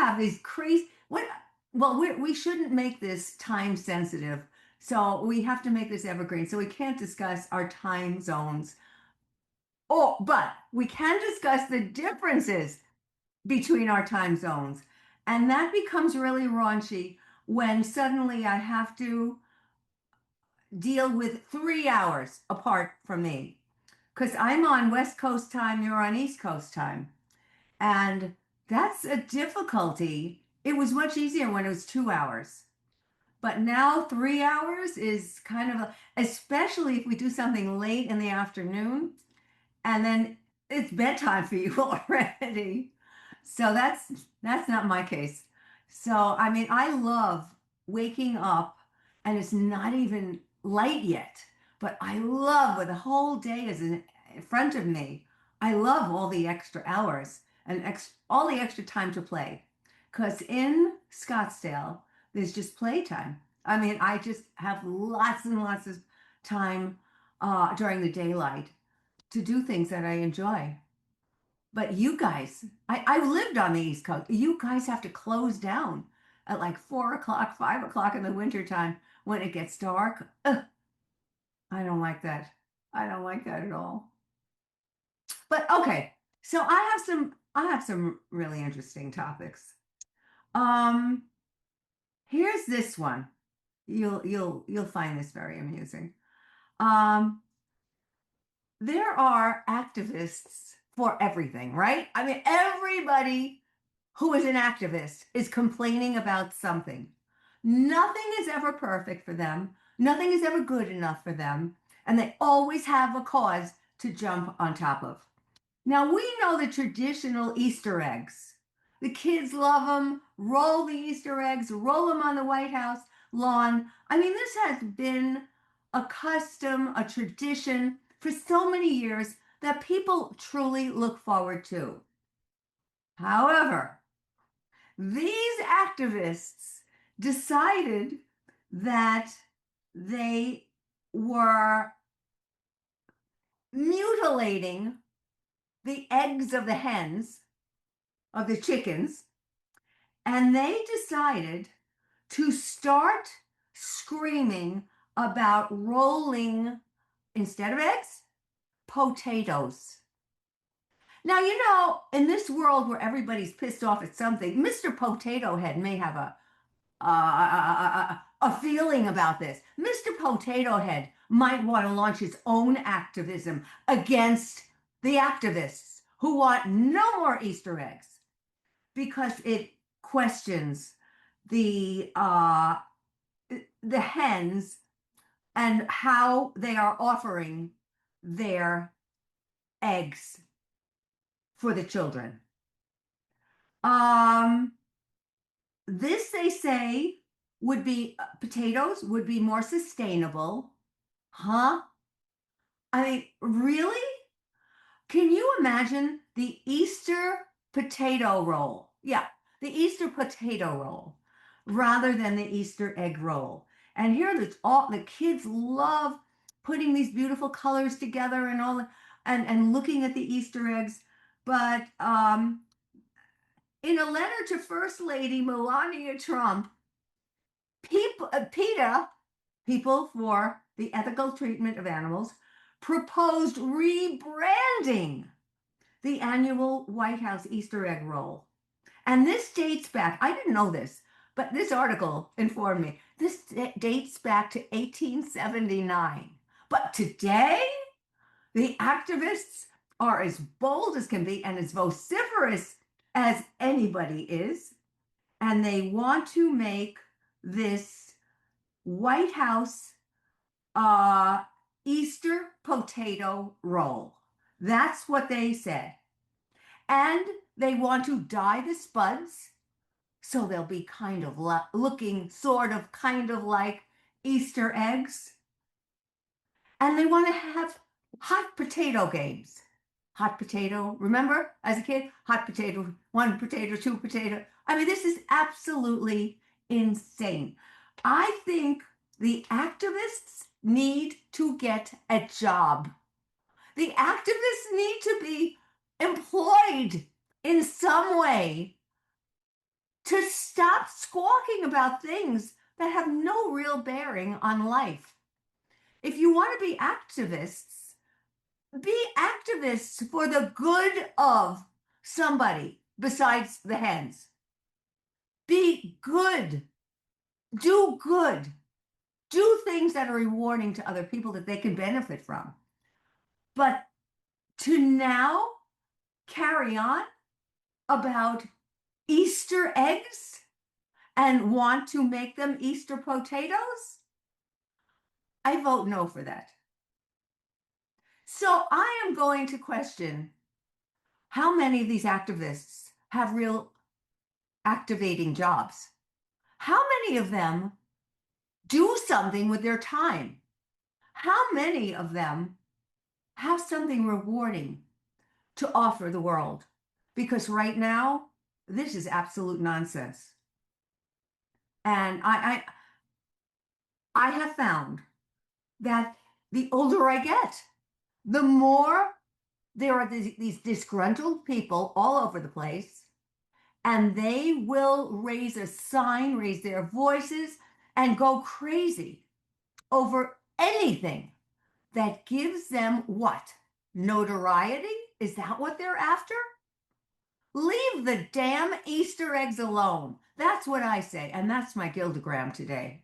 have these crazy, what, well, we shouldn't make this time sensitive. So we have to make this evergreen. So we can't discuss our time zones. Oh, but we can discuss the differences between our time zones. And that becomes really raunchy when suddenly I have to deal with 3 hours apart from me. Because I'm on West Coast time, you're on East Coast time. And that's a difficulty. It was much easier when it was 2 hours. But now 3 hours is kind of, especially if we do something late in the afternoon, and then it's bedtime for you already. So that's not my case. So I mean, I love waking up and it's not even light yet, but I love with the whole day is in front of me. I love all the extra hours and all the extra time to play. Because in Scottsdale, there's just playtime. I mean, I just have lots and lots of time during the daylight to do things that I enjoy. But you guys, I lived on the East Coast. You guys have to close down at like 4 o'clock, 5 o'clock in the wintertime when it gets dark. Ugh, I don't like that. I don't like that at all. But okay, so I have some really interesting topics. Um, Here's this one. You'll find this very amusing. Um, there are activists for everything, right? I mean, everybody who is an activist is complaining about something. Nothing is ever perfect for them, nothing is ever good enough for them, and they always have a cause to jump on top of. Now, we know the traditional Easter eggs. The kids love them, roll the Easter eggs, roll them on the White House lawn. I mean, this has been a custom, a tradition for so many years that people truly look forward to. However, these activists decided that they were mutilating the eggs of the hens, of the chickens, and they decided to start screaming about rolling, instead of eggs, potatoes. Now, in this world where everybody's pissed off at something, Mr. Potato Head may have a feeling about this. Mr. Potato Head might want to launch his own activism against the activists who want no more Easter eggs because it questions the hens and how they are offering their eggs for the children. This, they say, would be potatoes would be more sustainable. Huh? I mean, really? Can you imagine the Easter potato roll? Yeah, the Easter potato roll rather than the Easter egg roll. And here all the kids love putting these beautiful colors together and and looking at the Easter eggs. But in a letter to First Lady Melania Trump, PETA, People for the Ethical Treatment of Animals, proposed rebranding the annual White House Easter egg roll. And this dates back, I didn't know this, but this article informed me. This dates back to 1879. But today, the activists are as bold as can be and as vociferous as anybody is. And they want to make this White House Easter potato roll. That's what they said. And they want to dye the spuds so they'll be kind of looking kind of like Easter eggs. And they want to have hot potato games. Hot potato, remember as a kid? Hot potato, one potato, two potato. I mean, this is absolutely insane. I think the activists need to get a job. The activists need to be employed in some way to stop squawking about things that have no real bearing on life. If you want to be activists for the good of somebody besides the hens. Be good. Do good. Do things that are rewarding to other people that they can benefit from. But to now carry on about Easter eggs and want to make them Easter potatoes, I vote no for that. So I am going to question how many of these activists have real activating jobs. How many of them do something with their time? How many of them have something rewarding to offer the world? Because right now, this is absolute nonsense. And I have found that the older I get, the more there are these disgruntled people all over the place, and they will raise a sign, raise their voices, and go crazy over anything that gives them what? Notoriety? Is that what they're after? Leave the damn Easter eggs alone. That's what I say, and that's my Gildagram today.